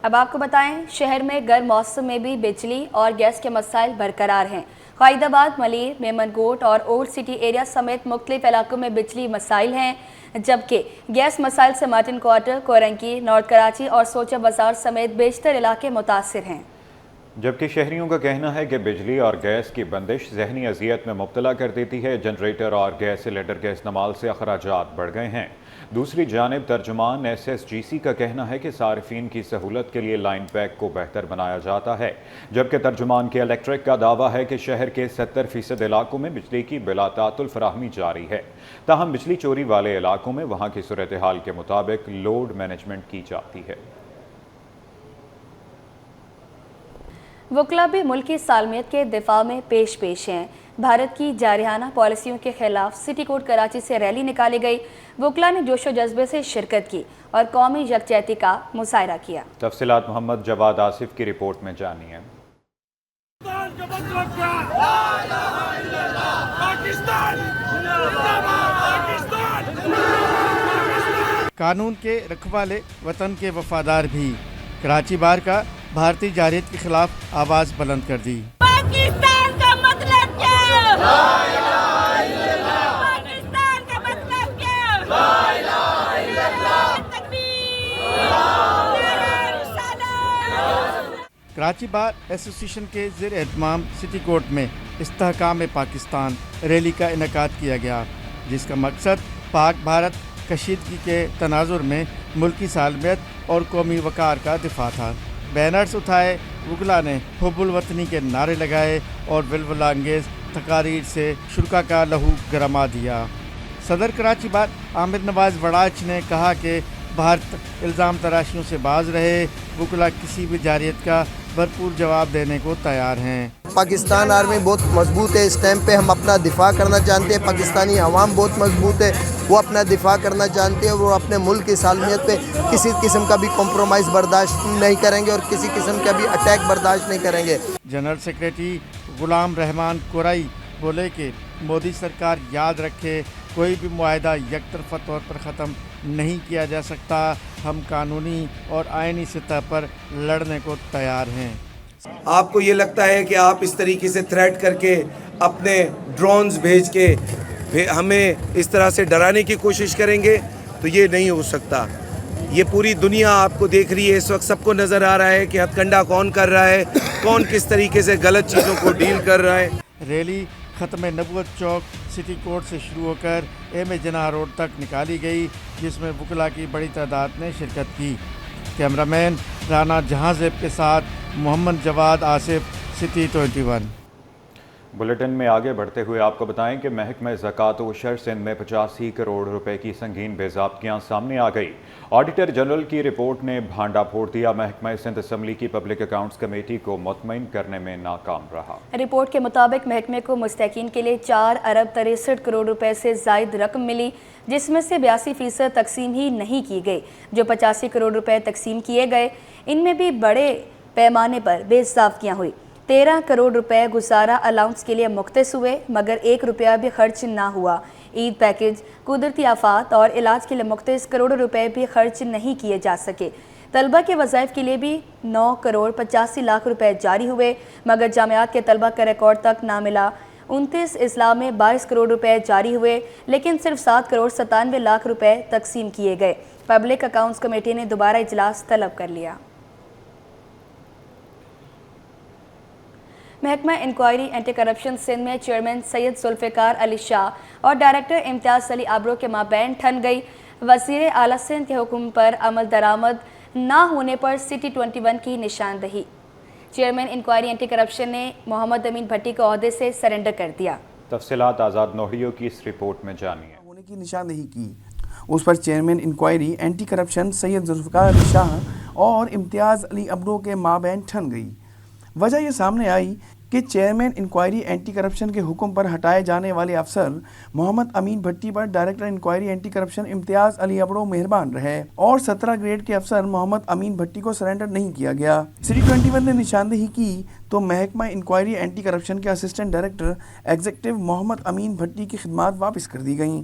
اب آپ کو بتائیں شہر میں گرم موسم میں بھی بجلی اور گیس کے مسائل برقرار ہیں۔ قائد آباد، ملیر، میمن گوٹ اور اولڈ سٹی ایریا سمیت مختلف علاقوں میں بجلی مسائل ہیں، جبکہ گیس مسائل سے مارٹن کوارٹر، کورنکی، نارتھ کراچی اور سوچہ بازار سمیت بیشتر علاقے متاثر ہیں۔ جبکہ شہریوں کا کہنا ہے کہ بجلی اور گیس کی بندش ذہنی اذیت میں مبتلا کر دیتی ہے۔ جنریٹر اور گیس سلنڈر کے استعمال سے اخراجات بڑھ گئے ہیں۔ دوسری جانب ترجمان ایس ایس جی سی کا کہنا ہے کہ صارفین کی سہولت کے لیے لائن پیک کو بہتر بنایا جاتا ہے، جبکہ ترجمان کے الیکٹرک کا دعویٰ ہے کہ شہر کے 70% علاقوں میں بجلی کی بلا تعطل فراہمی جاری ہے، تاہم بجلی چوری والے علاقوں میں وہاں کی صورتحال کے مطابق لوڈ مینجمنٹ کی جاتی ہے۔ وکلاء بھی ملکی سالمیت کے دفاع میں پیش ہیں۔ بھارت کی جارحانہ پالیسیوں کے خلاف سٹی کورٹ کراچی سے ریلی نکالی گئی۔ وکلاء نے جوش و جذبے سے شرکت کی اور قومی یکجہتی کا مظاہرہ کیا۔ تفصیلات محمد جواد آصف کی رپورٹ میں جانیے۔ قانون کے رکھوالے، وطن کے وفادار بھی، کراچی بار کا بھارتی جارحیت کے خلاف آواز بلند کر دی۔ پاکستان کا مطلب کیا؟ لا الہ الا اللہ۔ پاکستان کا مطلب کیا؟ لا الہ الا اللہ۔ تکبیر، نعرہ رسالت۔ کراچی بار ایسوسی ایشن کے زیر اہتمام سٹی کورٹ میں استحکام پاکستان ریلی کا انعقاد کیا گیا، جس کا مقصد پاک بھارت کشیدگی کے تناظر میں ملکی سالمیت اور قومی وقار کا دفاع تھا۔ بینرز اٹھائے، وکلاء نے حب الوطنی کے نعرے لگائے اور ولولہ انگیز تقاریر سے شرکا کا لہو گرما دیا۔ صدر کراچی بار عامر نواز وڑاچ نے کہا کہ بھارت الزام تراشیوں سے باز رہے، وکلاء کسی بھی جارحیت کا بھرپور جواب دینے کو تیار ہیں۔ پاکستان آرمی بہت مضبوط ہے، اس ٹائم پہ ہم اپنا دفاع کرنا جانتے ہیں۔ پاکستانی عوام بہت مضبوط ہے، وہ اپنا دفاع کرنا جانتے ہیں، وہ اپنے ملک کی سالمیت پہ کسی قسم کا بھی کمپرومائز برداشت نہیں کریں گے اور کسی قسم کا بھی اٹیک برداشت نہیں کریں گے۔ جنرل سیکریٹری غلام رحمان کورائی بولے کہ مودی سرکار یاد رکھے، کوئی بھی معاہدہ یک طرفہ طور پر ختم نہیں کیا جا سکتا، ہم قانونی اور آئینی سطح پر لڑنے کو تیار ہیں۔ آپ کو یہ لگتا ہے کہ آپ اس طریقے سے تھریٹ کر کے اپنے ڈرونز بھیج کے ہمیں اس طرح سے ڈرانے کی کوشش کریں گے تو یہ نہیں ہو سکتا۔ یہ پوری دنیا آپ کو دیکھ رہی ہے، اس وقت سب کو نظر آ رہا ہے کہ ہتھ کنڈا کون کر رہا ہے، کون کس طریقے سے غلط چیزوں کو ڈیل کر رہا ہے۔ ریلی ختم نبوت چوک سٹی کورٹ سے شروع ہو کر ایم جناح روڈ تک نکالی گئی، جس میں وکلاء کی بڑی تعداد نے شرکت کی۔ کیمرہ مین رانا جہاں زیب کے ساتھ محمد جواد آصف، سٹی 21۔ بلیٹن میں آگے بڑھتے ہوئے آپ کو بتائیں کہ محکمہ زکوٰۃ و عشر سندھ میں 85 کروڑ روپے کی سنگین بے ضابطگیاں سامنے آ گئی۔ آڈیٹر جنرل کی رپورٹ نے بھانڈا پھوڑ دیا۔ محکمہ سندھ اسمبلی کی پبلک اکاؤنٹس کمیٹی کو مطمئن کرنے میں ناکام رہا۔ رپورٹ کے مطابق محکمے کو مستحقین کے لیے 4 ارب 63 کروڑ روپے سے زائد رقم ملی، جس میں سے 82% تقسیم ہی نہیں کی گئی۔ جو 85 کروڑ روپے تقسیم کیے گئے، ان میں بھی بڑے پیمانے پر بے ضابطگیاں ہوئی۔ 13 کروڑ روپے گزارا الاؤنس کے لیے مختص ہوئے، مگر 1 روپیہ بھی خرچ نہ ہوا۔ عید پیکج، قدرتی آفات اور علاج کے لیے مختص کروڑوں روپے بھی خرچ نہیں کیے جا سکے۔ طلبہ کے وظائف کے لیے بھی 9 کروڑ 85 لاکھ روپے جاری ہوئے، مگر جامعات کے طلبہ کا ریکارڈ تک نہ ملا۔ 29 اضلاع میں 22 کروڑ روپے جاری ہوئے، لیکن صرف 7 کروڑ 97 لاکھ روپے تقسیم کیے گئے۔ پبلک اکاؤنٹس کمیٹی نے دوبارہ اجلاس طلب کر لیا۔ محکمہ انکوائری اینٹی کرپشن سندھ میں چیئرمین سید ذوالفقار علی شاہ اور ڈائریکٹر امتیاز علی ابرو کے مابین ٹھن گئی۔ وزیر اعلیٰ سندھ کے حکم پر عمل درآمد نہ ہونے پر سٹی 21 کی نشاندہی۔ چیئرمین انکوائری اینٹی کرپشن نے محمد امین بھٹی کو عہدے سے سرنڈر کر دیا۔ تفصیلات آزاد نوحیوں کی اس رپورٹ میں جانیے۔ ہونے کی نشاندہی کی، اس پر چیئرمین انکوائری اینٹی کرپشن سید ذوالفقار علی شاہ اور امتیاز علی ابرو کے مابین ٹھن گئی۔ وجہ یہ سامنے آئی کہ چیئرمین انکوائری اینٹی کرپشن کے حکم پر ہٹائے جانے والے افسر محمد امین بھٹی پر ڈائریکٹر انکوائری اینٹی کرپشن امتیاز علی ابرو مہربان رہے اور 17 گریڈ کے افسر محمد امین بھٹی کو سرنڈر نہیں کیا گیا۔ سٹی 21 نے نشاندہی کی تو محکمہ انکوائری اینٹی کرپشن کے اسسٹنٹ ڈائریکٹر ایگزیکٹو محمد امین بھٹی کی خدمات واپس کر دی گئیں۔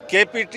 KPT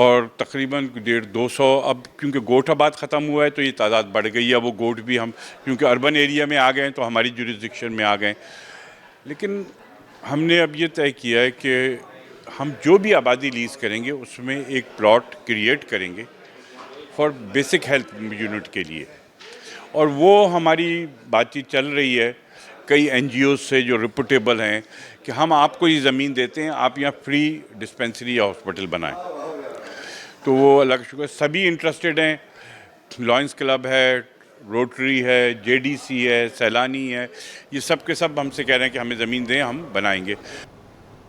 اور تقریباً 150-200 اب کیونکہ گوٹ آباد ختم ہوا ہے تو یہ تعداد بڑھ گئی ہے. وہ گوٹ بھی ہم کیونکہ اربن ایریا میں آ گئے ہیں تو ہماری جوریسڈکشن میں آ گئے ہیں. لیکن ہم نے اب یہ طے کیا ہے کہ ہم جو بھی آبادی لیز کریں گے اس میں ایک پلاٹ کریٹ کریں گے فار بیسک ہیلتھ یونٹ کے لیے. اور وہ ہماری بات چیت چل رہی ہے کئی این جی اوز سے جو ریپوٹیبل ہیں کہ ہم آپ کو یہ زمین دیتے ہیں, آپ یہاں فری ڈسپینسری یا ہاسپٹل بنائیں. تو وہ اللہ کا شکر سبھی انٹرسٹڈ ہیں. لائنس کلب ہے, روٹری ہے, جے ڈی سی ہے, سیلانی ہے, یہ سب کے سب ہم سے کہہ رہے ہیں کہ ہمیں زمین دیں, ہم بنائیں گے.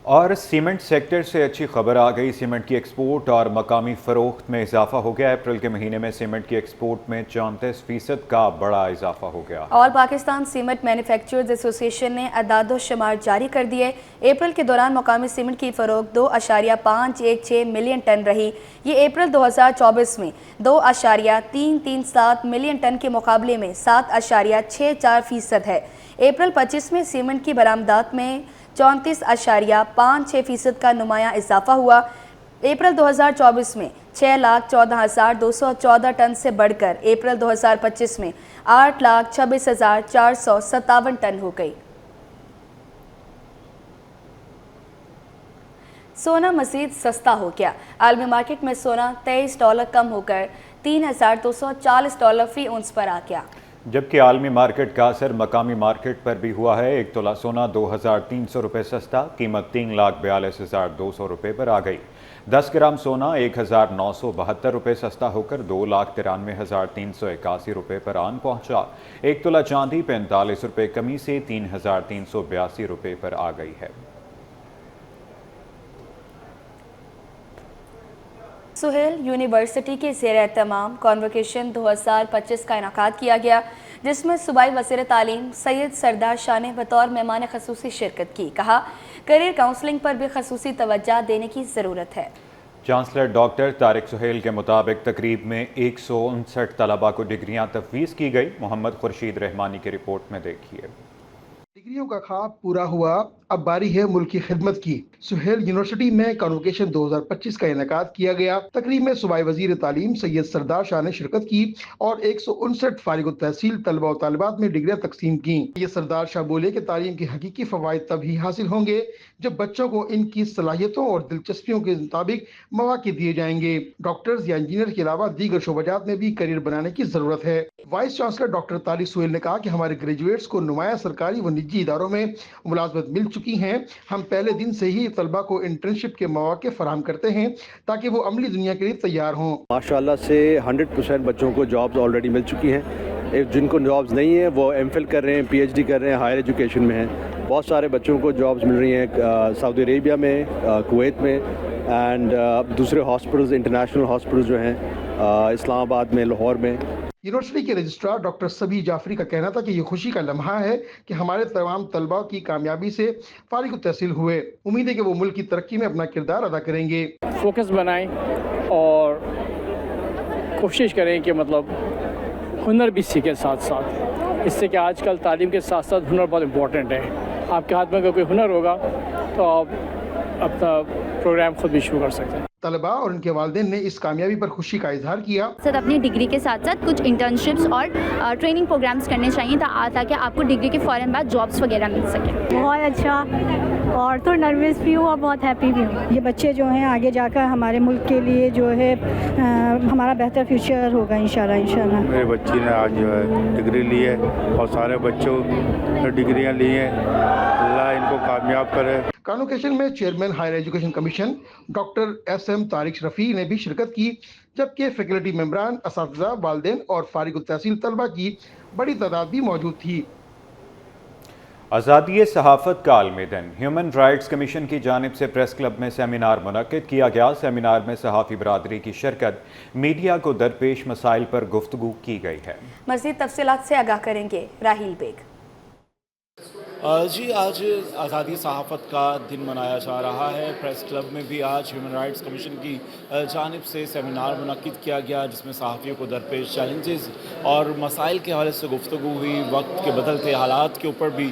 اور سیمنٹ سیکٹر سے اچھی خبر آ گئی. سیمنٹ کی ایکسپورٹ اور مقامی فروخت میں اضافہ ہو گیا. اپریل کے مہینے میں سیمنٹ کی ایکسپورٹ میں 34% کا بڑا اضافہ ہو گیا. آل پاکستان سیمنٹ مینوفیکچررز ایسوسی ایشن نے اعداد و شمار جاری کر دیے. اپریل کے دوران مقامی سیمنٹ کی فروخت 2.516 ملین ٹن رہی. یہ اپریل 2024 میں 2.337 ملین ٹن کے مقابلے میں 7.64% ہے. اپریل 25 میں سیمنٹ کی برآمدات میں 34.56% کا نمایاں اضافہ ہوا. اپریل 2024 میں 6,14,214 ٹن سے بڑھ کر اپریل 2025 میں 8,26,457 ٹن ہو گئی. سونا مزید سستا ہو گیا. عالمی مارکیٹ میں سونا $23 کم ہو کر $3,240 فی اونس پر آ گیا. جبکہ عالمی مارکیٹ کا اثر مقامی مارکیٹ پر بھی ہوا ہے. 1 تولہ سونا 2,300 روپے سستا, قیمت 3,42,200 روپے پر آ گئی. 10 گرام سونا 1,972 روپے سستا ہو کر 2,93,381 روپے پر آن پہنچا. 1 تولہ چاندی 45 روپے کمی سے 3,382 روپے پر آ گئی ہے. سہیل یونیورسٹی کے زیر اہتمام کانوکیشن 2025 کا انعقاد کیا گیا, جس میں صوبائی وزیر تعلیم سید سردار شاہ نے بطور مہمان خصوصی شرکت کی. کہا کیریئر کاؤنسلنگ پر بھی خصوصی توجہ دینے کی ضرورت ہے. چانسلر ڈاکٹر طارق سہیل کے مطابق تقریب میں 159 طلباء کو ڈگریاں تفویض کی گئی. محمد خورشید رحمانی کی رپورٹ میں دیکھیے. ڈگریوں کا خواب پورا ہوا, اب باری ہے ملک کی خدمت کی. سہیل یونیورسٹی میں کانوکیشن 2025 کا انعقاد کیا گیا. تقریب میں صوبائی وزیر تعلیم سید سردار شاہ نے شرکت کی اور 159 فارغ التحصیل طلبہ و طالبات میں ڈگریاں تقسیم کی. یہ سردار شاہ بولے کہ تعلیم کے حقیقی فوائد تب ہی حاصل ہوں گے جب بچوں کو ان کی صلاحیتوں اور دلچسپیوں کے مطابق مواقع دیے جائیں گے. ڈاکٹرز یا انجینئر کے علاوہ دیگر شعبات میں بھی کیریئر بنانے کی ضرورت ہے. Vice chancellor doctor Tariq Sohail نے کہا کہ ہمارے گریجویٹس کو نمایاں سرکاری و نجی اداروں میں ملازمت مل چکی ہیں. ہم پہلے دن سے ہی طلبہ کو انٹرنشپ کے مواقع فراہم کرتے ہیں تاکہ وہ عملی دنیا کے لیے تیار ہوں. ماشاءاللہ سے 100% بچوں کو جابز آلریڈی مل چکی ہیں. جن کو جابز نہیں ہیں وہ ایم فل کر رہے ہیں, پی ایچ ڈی کر رہے ہیں, ہائر ایجوکیشن میں ہیں. بہت سارے بچوں کو جابز مل رہی ہیں سعودی عربیہ میں, کویت میں, اینڈ دوسرے ہاسپٹلز, انٹرنیشنل ہاسپٹلز جو ہیں اسلام آباد میں, لاہور میں. یونیورسٹی کے رجسٹرار ڈاکٹر سبی جعفری کا کہنا تھا کہ یہ خوشی کا لمحہ ہے کہ ہمارے تمام طلباء کی کامیابی سے فارغ التحصیل ہوئے. امید ہے کہ وہ ملک کی ترقی میں اپنا کردار ادا کریں گے. فوکس بنائیں اور کوشش کریں کہ مطلب ہنر بھی سیکھیں ساتھ ساتھ. اس سے کہ آج کل تعلیم کے ساتھ ساتھ ہنر بہت امپورٹنٹ ہے. آپ کے ہاتھ میں اگر کوئی ہنر ہوگا تو آپ اپنا پروگرام خود بھی شروع کر سکتے ہیں. طلباء اور ان کے والدین نے اس کامیابی پر خوشی کا اظہار کیا. سر اپنی ڈگری کے ساتھ ساتھ کچھ انٹرنشپس اور ٹریننگ پروگرامز کرنے چاہیے تاکہ آپ کو ڈگری کے فوراً بعد جابس وغیرہ مل سکیں. بہت اچھا, اور تو نروس بھی ہوں اور بہت ہیپی بھی ہوں. یہ بچے جو ہیں آگے جا کر ہمارے ملک کے لیے جو ہے ہمارا بہتر فیوچر ہوگا انشاءاللہ. میرے بچی نے آج جو ہے ڈگری لی ہے اور سارے بچوں نے ڈگریاں لی ہیں. اللہ ان کو کامیاب کرے. کانوکیشن میں chairman higher education commission doctor S M Tariq Rafi نے بھی شرکت کی, جبکہ فیکلٹی ممبران, اساتذہ, والدین اور فارغ التحصیل طلبہ کی بڑی تعداد بھی موجود تھی. آزادی صحافت کا عالمی دن. ہیومن رائٹس کمیشن کی جانب سے پریس کلب میں سیمینار منعقد کیا گیا. سیمینار میں صحافی برادری کی شرکت, میڈیا کو درپیش مسائل پر گفتگو کی گئی ہے. مزید تفصیلات سے آگاہ کریں گے راہیل بیگ. جی آج آزادی صحافت کا دن منایا جا رہا ہے. پریس کلب میں بھی آج ہیومن رائٹس کمیشن کی جانب سے سیمینار منعقد کیا گیا, جس میں صحافیوں کو درپیش چیلنجز اور مسائل کے حوالے سے گفتگو ہوئی. وقت کے بدلتے حالات کے اوپر بھی